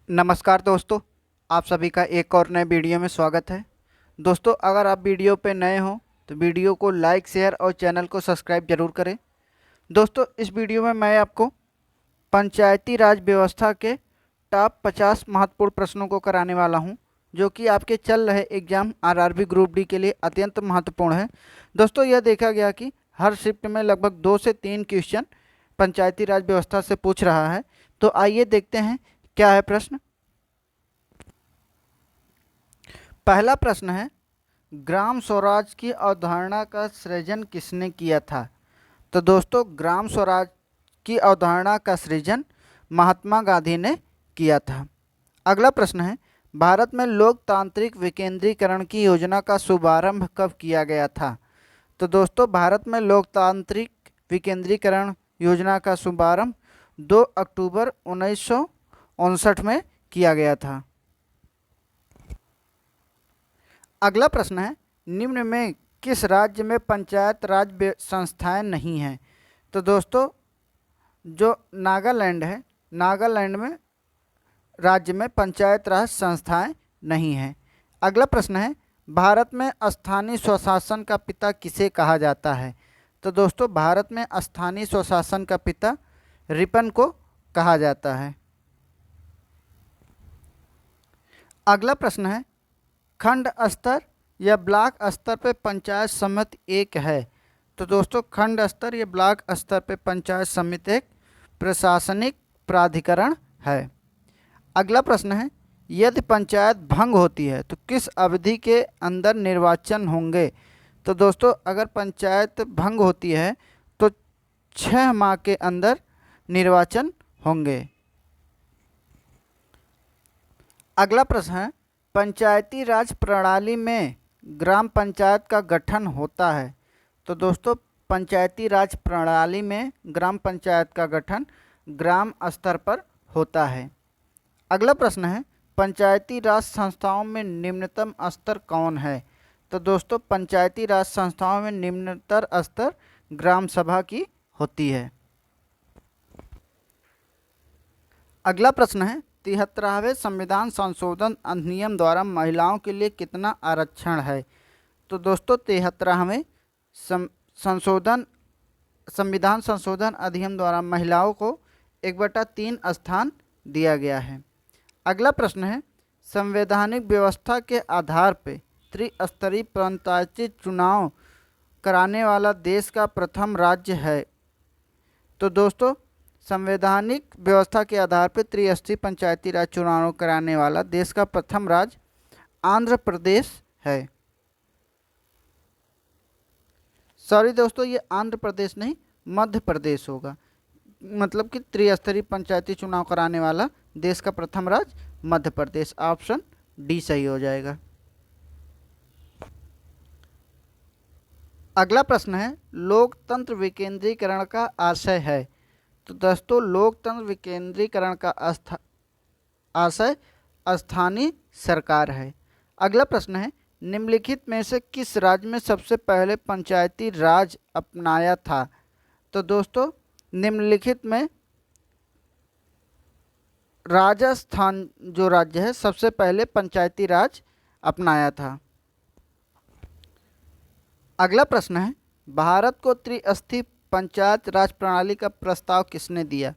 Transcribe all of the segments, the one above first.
नमस्कार दोस्तों, आप सभी का एक और नए वीडियो में स्वागत है। दोस्तों, अगर आप वीडियो पे नए हो तो वीडियो को लाइक, शेयर और चैनल को सब्सक्राइब जरूर करें। दोस्तों, इस वीडियो में मैं आपको पंचायती राज व्यवस्था के टॉप 50 महत्वपूर्ण प्रश्नों को कराने वाला हूं, जो कि आपके चल रहे एग्जाम आरआरबी ग्रुप डी के लिए अत्यंत महत्वपूर्ण है। दोस्तों, यह देखा गया कि हर शिफ्ट में लगभग 2 से 3 क्वेश्चन पंचायती राज व्यवस्था से पूछ रहा है। तो आइए देखते हैं क्या है प्रश्न। पहला प्रश्न है, ग्राम स्वराज की अवधारणा का सृजन किसने किया था? तो दोस्तों, ग्राम स्वराज की अवधारणा का सृजन महात्मा गांधी ने किया था। अगला प्रश्न है, भारत में लोकतांत्रिक विकेंद्रीकरण की योजना का शुभारंभ कब किया गया था? तो दोस्तों, भारत में लोकतांत्रिक विकेंद्रीकरण योजना का शुभारंभ 2 अक्टूबर 1959 में किया गया था। अगला प्रश्न है, निम्न में किस राज्य में पंचायत राज संस्थाएं नहीं हैं? तो दोस्तों, जो नागालैंड है, नागालैंड में राज्य में पंचायत राज संस्थाएं नहीं हैं। अगला प्रश्न है, भारत में स्थानीय स्वशासन का पिता किसे कहा जाता है? तो दोस्तों, भारत में स्थानीय स्वशासन का पिता रिपन को कहा जाता है। अगला प्रश्न है, खंड स्तर या ब्लॉक स्तर पर पंचायत समिति एक है? तो दोस्तों, खंड स्तर या ब्लॉक स्तर पर पंचायत समिति एक प्रशासनिक प्राधिकरण है। अगला प्रश्न है, यदि पंचायत भंग होती है तो किस अवधि के अंदर निर्वाचन होंगे? तो दोस्तों, अगर पंचायत भंग होती है तो 6 माह के अंदर निर्वाचन होंगे। अगला प्रश्न है, पंचायती राज प्रणाली में ग्राम पंचायत का गठन होता है? तो दोस्तों, पंचायती राज प्रणाली में ग्राम पंचायत का गठन ग्राम स्तर पर होता है। अगला प्रश्न है, पंचायती राज संस्थाओं में निम्नतम स्तर कौन है? तो दोस्तों, पंचायती राज संस्थाओं में निम्नतर स्तर ग्राम सभा की होती है। अगला प्रश्न है, 73वें संविधान संशोधन अधिनियम द्वारा महिलाओं के लिए कितना आरक्षण है? तो दोस्तों, 73वें संविधान संशोधन अधिनियम द्वारा महिलाओं को 1/3 स्थान दिया गया है। अगला प्रश्न है, संवैधानिक व्यवस्था के आधार पर त्रिस्तरीय पंचायती चुनाव कराने वाला देश का प्रथम राज्य है? तो दोस्तों, संवैधानिक व्यवस्था के आधार पर त्रिस्तरीय पंचायती राज चुनाव कराने वाला देश का प्रथम राज्य आंध्र प्रदेश है। सॉरी दोस्तों, ये आंध्र प्रदेश नहीं, मध्य प्रदेश होगा। मतलब कि त्रिस्तरीय पंचायती चुनाव कराने वाला देश का प्रथम राज्य मध्य प्रदेश। ऑप्शन डी सही हो जाएगा। अगला प्रश्न है, लोकतंत्र विकेंद्रीकरण का आशय है? तो दोस्तों, लोकतंत्र विकेंद्रीकरण का आशय स्थानीय सरकार है। अगला प्रश्न है, निम्नलिखित में से किस राज्य में सबसे पहले पंचायती राज अपनाया था? तो दोस्तों, निम्नलिखित में राजस्थान जो राज्य है सबसे पहले पंचायती राज अपनाया था। अगला प्रश्न है, भारत को त्रिस्तरीय पंचायत राज प्रणाली का प्रस्ताव किसने दिया?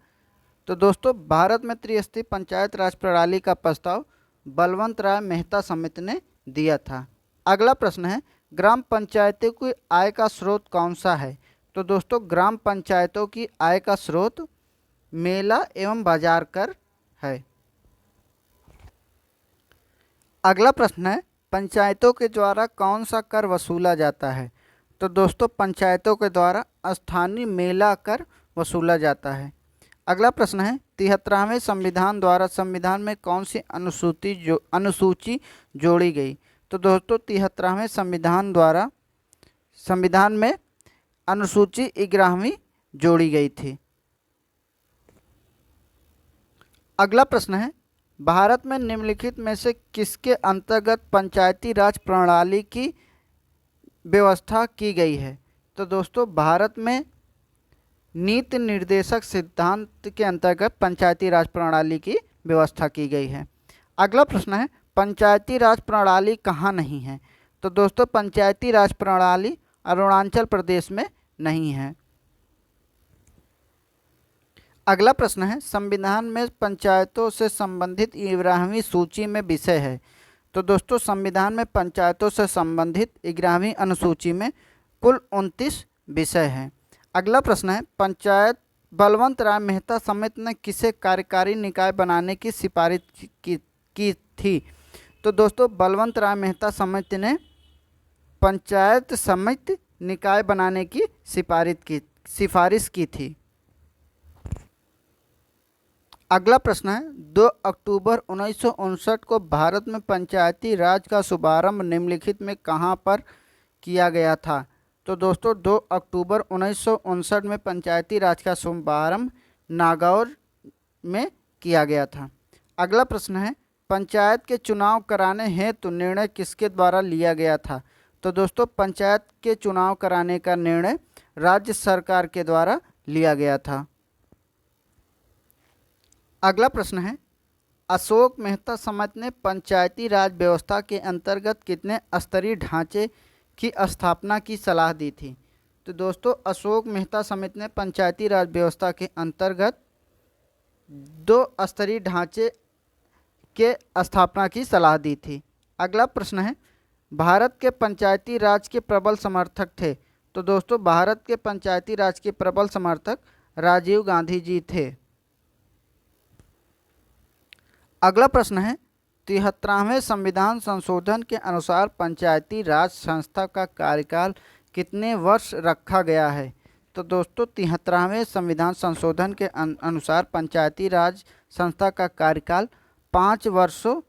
तो दोस्तों, भारत में त्रिस्तरीय पंचायत राज प्रणाली का प्रस्ताव बलवंत राय मेहता समिति ने दिया था। अगला प्रश्न है, ग्राम पंचायतों की आय का स्रोत कौन सा है? तो दोस्तों, ग्राम पंचायतों की आय का स्रोत मेला एवं बाजार कर है। अगला प्रश्न है, पंचायतों के द्वारा कौन सा कर वसूला जाता है? तो दोस्तों, पंचायतों के द्वारा स्थानीय मेला कर वसूला जाता है। अगला प्रश्न है, 73वें संविधान द्वारा संविधान में कौन सी अनुसूची जोड़ी गई? तो दोस्तों, 73वें संविधान द्वारा संविधान में अनुसूची 11वीं जोड़ी गई थी। अगला प्रश्न है, भारत में निम्नलिखित में से किसके अंतर्गत पंचायती राज प्रणाली की व्यवस्था की गई है? तो दोस्तों, भारत में नीति निर्देशक सिद्धांत के अंतर्गत पंचायती राज प्रणाली की व्यवस्था की गई है। अगला प्रश्न है पंचायती राज प्रणाली कहाँ नहीं है? तो दोस्तों पंचायती राज प्रणाली अरुणाचल प्रदेश में नहीं है। अगला प्रश्न है संविधान में पंचायतों से संबंधित 11वीं सूची में विषय है। तो दोस्तों संविधान में पंचायतों से संबंधित 11वीं अनुसूची में कुल 29 विषय हैं। अगला प्रश्न है पंचायत बलवंत राय मेहता समिति ने किसे कार्यकारी निकाय बनाने की सिफारिश की थी? तो दोस्तों बलवंत राय मेहता समिति ने पंचायत समिति निकाय बनाने की सिफारिश की थी। अगला प्रश्न है 2 अक्टूबर 1959 को भारत में पंचायती राज का शुभारंभ निम्नलिखित में कहाँ पर किया गया था? तो दोस्तों 2 अक्टूबर 1959 में पंचायती राज का शुभारंभ नागौर में किया गया था। अगला प्रश्न है पंचायत के चुनाव कराने हेतु निर्णय किसके द्वारा लिया गया था? तो दोस्तों पंचायत के चुनाव कराने का निर्णय राज्य सरकार के द्वारा लिया गया था। अगला प्रश्न है अशोक मेहता समिति ने पंचायती राज व्यवस्था के अंतर्गत कितने स्तरीय ढांचे की स्थापना की सलाह दी थी? तो दोस्तों अशोक मेहता समिति ने पंचायती राज व्यवस्था के अंतर्गत 2 स्तरीय ढांचे के स्थापना की सलाह दी थी। अगला प्रश्न है भारत के पंचायती राज के प्रबल समर्थक थे। तो दोस्तों भारत के पंचायती राज के प्रबल समर्थक राजीव गांधी जी थे। अगला प्रश्न है 73वें संविधान संशोधन के अनुसार पंचायती राज संस्था का कार्यकाल कितने वर्ष रखा गया है? तो दोस्तों 73वें संविधान संशोधन के अनुसार पंचायती राज संस्था का कार्यकाल 5 वर्षों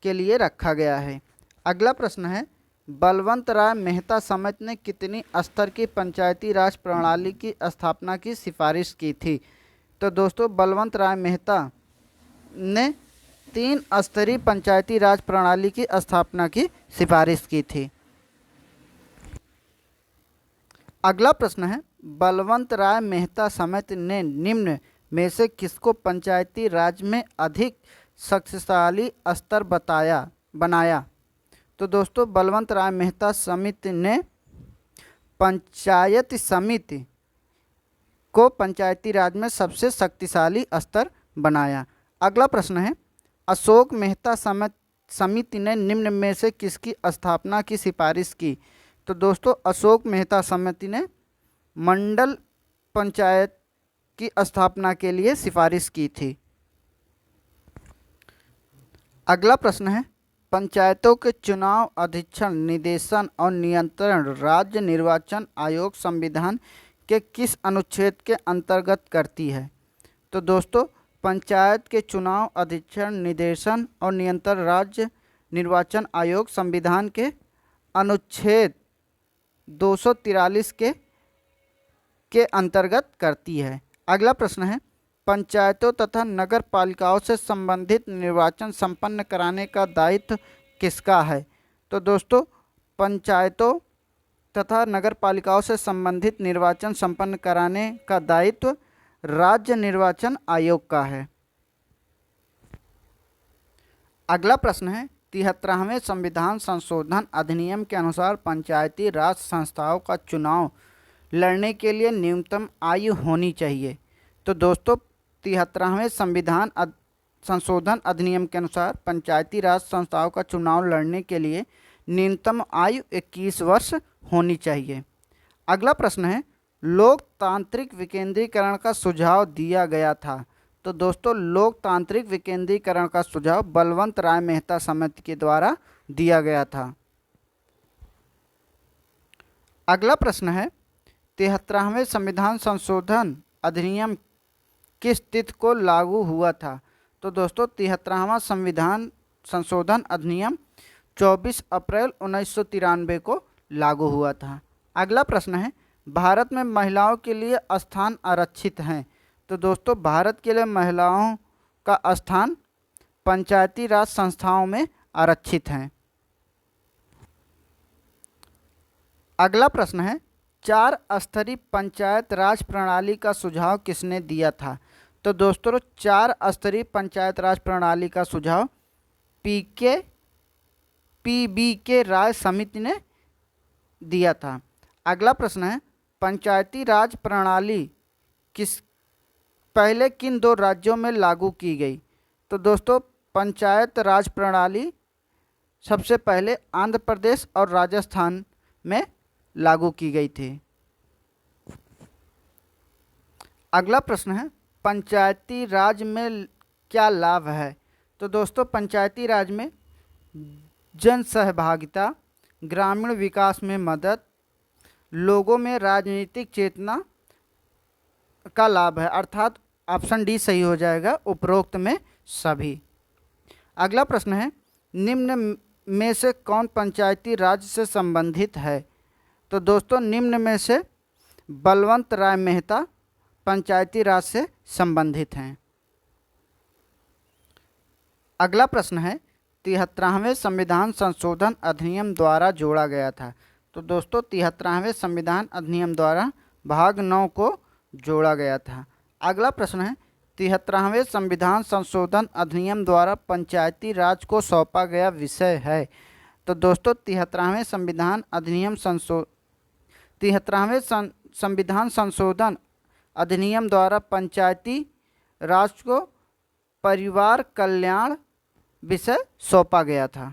के लिए रखा गया है। अगला प्रश्न है बलवंत राय मेहता समिति ने कितनी स्तर की पंचायती राज प्रणाली की स्थापना की सिफारिश की थी? तो दोस्तों बलवंत राय मेहता ने 3 स्तरीय पंचायती राज प्रणाली की स्थापना की सिफारिश की थी। अगला प्रश्न है बलवंत राय मेहता समिति ने निम्न में से किसको पंचायती राज में अधिक शक्तिशाली स्तर बनाया? तो दोस्तों बलवंत राय मेहता समिति ने पंचायत समिति को पंचायती राज में सबसे शक्तिशाली स्तर बनाया। अगला प्रश्न है अशोक मेहता समिति ने निम्न में से किसकी स्थापना की सिफारिश की? तो दोस्तों अशोक मेहता समिति ने मंडल पंचायत की स्थापना के लिए सिफारिश की थी। अगला प्रश्न है पंचायतों के चुनाव अधीक्षण निदेशन और नियंत्रण राज्य निर्वाचन आयोग संविधान के किस अनुच्छेद के अंतर्गत करती है? तो दोस्तों पंचायत के चुनाव अधीक्षण निदेशन और नियंत्रण राज्य निर्वाचन आयोग संविधान के अनुच्छेद 243 के अंतर्गत करती है। अगला प्रश्न है पंचायतों तथा नगर पालिकाओं से संबंधित निर्वाचन संपन्न कराने का दायित्व किसका है? तो दोस्तों पंचायतों तथा नगर पालिकाओं से संबंधित निर्वाचन संपन्न कराने का दायित्व राज्य निर्वाचन आयोग का है। अगला प्रश्न है 73वें संविधान संशोधन अधिनियम के अनुसार पंचायती राज संस्थाओं का चुनाव लड़ने के लिए न्यूनतम आयु होनी चाहिए। तो दोस्तों 73वें संविधान संशोधन अधिनियम के अनुसार पंचायती राज संस्थाओं का चुनाव लड़ने के लिए न्यूनतम आयु 21 वर्ष होनी चाहिए। अगला प्रश्न है लोकतांत्रिक विकेंद्रीकरण का सुझाव दिया गया था। तो दोस्तों लोकतांत्रिक विकेंद्रीकरण का सुझाव बलवंत राय मेहता समिति के द्वारा दिया गया था। अगला प्रश्न है 73वें संविधान संशोधन अधिनियम किस तिथि को लागू हुआ था? तो दोस्तों 73वां संविधान संशोधन अधिनियम 24 अप्रैल 1993 को लागू हुआ था। अगला प्रश्न है भारत में महिलाओं के लिए स्थान आरक्षित हैं। तो दोस्तों भारत के लिए महिलाओं का स्थान पंचायती राज संस्थाओं में आरक्षित हैं। अगला प्रश्न है 4 स्तरीय पंचायत राज प्रणाली का सुझाव किसने दिया था? तो दोस्तों 4 स्तरीय पंचायत राज प्रणाली का सुझाव पीबी के राय समिति ने दिया था। अगला प्रश्न है, पंचायती राज प्रणाली पहले किन 2 राज्यों में लागू की गई? तो दोस्तों पंचायत राज प्रणाली सबसे पहले आंध्र प्रदेश और राजस्थान में लागू की गई थी। अगला प्रश्न है, पंचायती राज में क्या लाभ है? तो दोस्तों पंचायती राज में जन सहभागिता, ग्रामीण विकास में मदद, लोगों में राजनीतिक चेतना का लाभ है, अर्थात ऑप्शन डी सही हो जाएगा, उपरोक्त में सभी। अगला प्रश्न है, निम्न में से कौन पंचायती राज से संबंधित है? तो दोस्तों निम्न में से बलवंत राय मेहता पंचायती राज से संबंधित हैं। अगला प्रश्न है, 73वें संविधान संशोधन अधिनियम द्वारा जोड़ा गया था। तो दोस्तों 73वें संविधान अधिनियम द्वारा भाग 9 को जोड़ा गया था। अगला प्रश्न है, 73वें संविधान संशोधन अधिनियम द्वारा पंचायती राज को सौंपा गया विषय है। तो दोस्तों 73वें संविधान संशोधन अधिनियम द्वारा पंचायती राज को परिवार कल्याण विषय सौंपा गया था।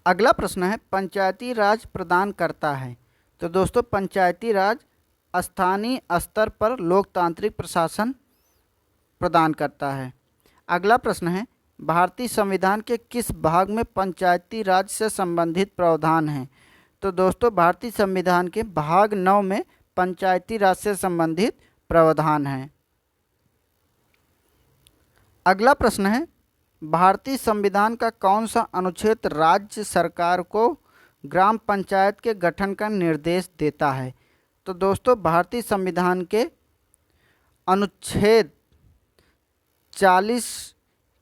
अगला प्रश्न है, पंचायती राज प्रदान करता है। तो दोस्तों पंचायती राज स्थानीय स्तर पर लोकतांत्रिक प्रशासन प्रदान करता है। अगला प्रश्न है, भारतीय संविधान के किस भाग में पंचायती राज से संबंधित प्रावधान हैं? तो दोस्तों भारतीय संविधान के भाग 9 में पंचायती राज से संबंधित प्रावधान हैं। अगला प्रश्न है, भारतीय संविधान का कौन सा अनुच्छेद राज्य सरकार को ग्राम पंचायत के गठन का निर्देश देता है? तो दोस्तों भारतीय संविधान के अनुच्छेद 40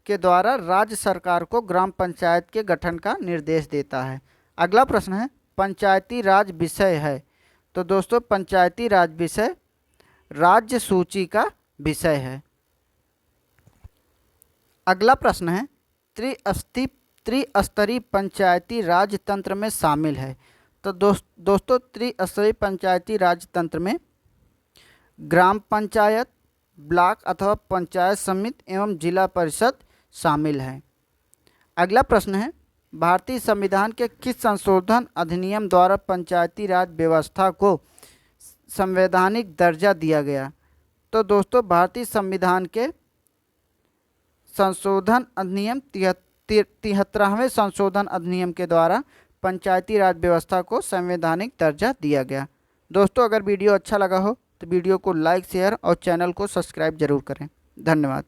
के द्वारा राज्य सरकार को ग्राम पंचायत के गठन का निर्देश देता है। अगला प्रश्न है, पंचायती राज विषय है। तो दोस्तों पंचायती राज विषय राज्य सूची का विषय है। अगला प्रश्न है, त्रिस्तरीय पंचायती राज तंत्र में शामिल है। तो दोस्तों त्रिस्तरीय पंचायती राज तंत्र में ग्राम पंचायत, ब्लॉक अथवा पंचायत समिति एवं जिला परिषद शामिल है। अगला प्रश्न है, भारतीय संविधान के किस संशोधन अधिनियम द्वारा पंचायती राज व्यवस्था को संवैधानिक दर्जा दिया गया? तो दोस्तों भारतीय संविधान के संशोधन अधिनियम 73वें संशोधन अधिनियम के द्वारा पंचायती राज व्यवस्था को संवैधानिक दर्जा दिया गया। दोस्तों अगर वीडियो अच्छा लगा हो तो वीडियो को लाइक, शेयर और चैनल को सब्सक्राइब जरूर करें। धन्यवाद।